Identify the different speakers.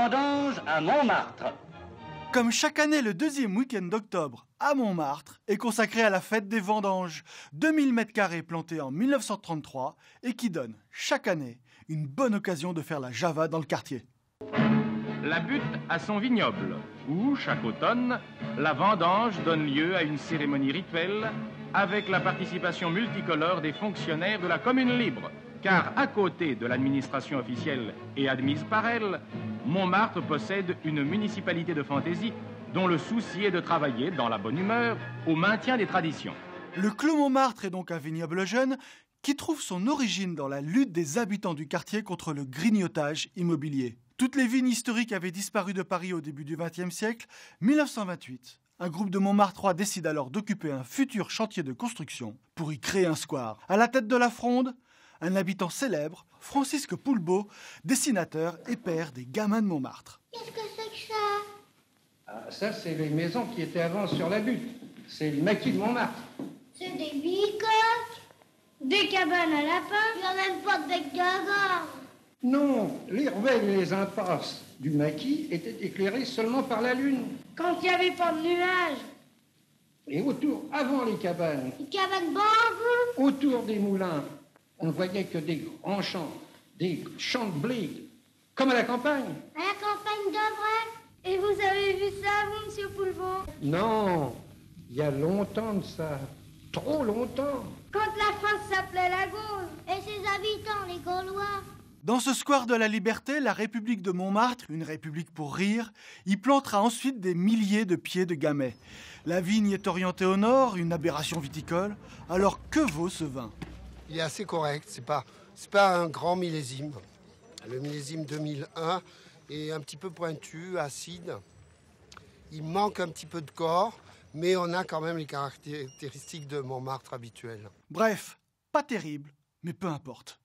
Speaker 1: vendanges à Montmartre.
Speaker 2: Comme chaque année, le deuxième week-end d'octobre, à Montmartre, est consacré à la fête des vendanges. 2000 m² plantés en 1933 et qui donne, chaque année, une bonne occasion de faire la java dans le quartier.
Speaker 3: La butte a son vignoble, où, chaque automne, la vendange donne lieu à une cérémonie rituelle avec la participation multicolore des fonctionnaires de la commune libre. Car à côté de l'administration officielle et admise par elle, Montmartre possède une municipalité de fantaisie dont le souci est de travailler dans la bonne humeur au maintien des traditions.
Speaker 2: Le Clos Montmartre est donc un vignoble jeune qui trouve son origine dans la lutte des habitants du quartier contre le grignotage immobilier. Toutes les vignes historiques avaient disparu de Paris au début du XXe siècle. 1928, un groupe de Montmartrois décide alors d'occuper un futur chantier de construction pour y créer un square. À la tête de la fronde, un habitant célèbre, Francisque Poulbeau, dessinateur et père des gamins de Montmartre.
Speaker 4: Qu'est-ce que c'est que ça?
Speaker 5: Ah, ça, c'est les maisons qui étaient avant sur la butte. C'est le maquis de Montmartre.
Speaker 4: C'est des bicoques, des cabanes à lapins. Il n'y a même pas de bec d'agare.
Speaker 5: Non, les ruelles et les impasses du maquis étaient éclairées seulement par la lune.
Speaker 4: Quand il n'y avait pas de nuages.
Speaker 5: Et autour, avant les cabanes, autour des moulins, on ne voyait que des grands champs, des champs de blé, comme à la campagne.
Speaker 4: À la campagne de vrai. Et vous avez vu ça, vous, monsieur Poulbeau?
Speaker 5: Non, il y a longtemps de ça, trop longtemps.
Speaker 4: Quand la France s'appelait la Gaule. Et ses habitants, les Gaulois.
Speaker 2: Dans ce square de la Liberté, la République de Montmartre, une république pour rire, y plantera ensuite des milliers de pieds de gamay. La vigne est orientée au nord, une aberration viticole. Alors que vaut ce vin?
Speaker 6: Il est assez correct, c'est pas un grand millésime. Le millésime 2001 est un petit peu pointu, acide. Il manque un petit peu de corps, mais on a quand même les caractéristiques de Montmartre habituelles.
Speaker 2: Bref, pas terrible, mais peu importe.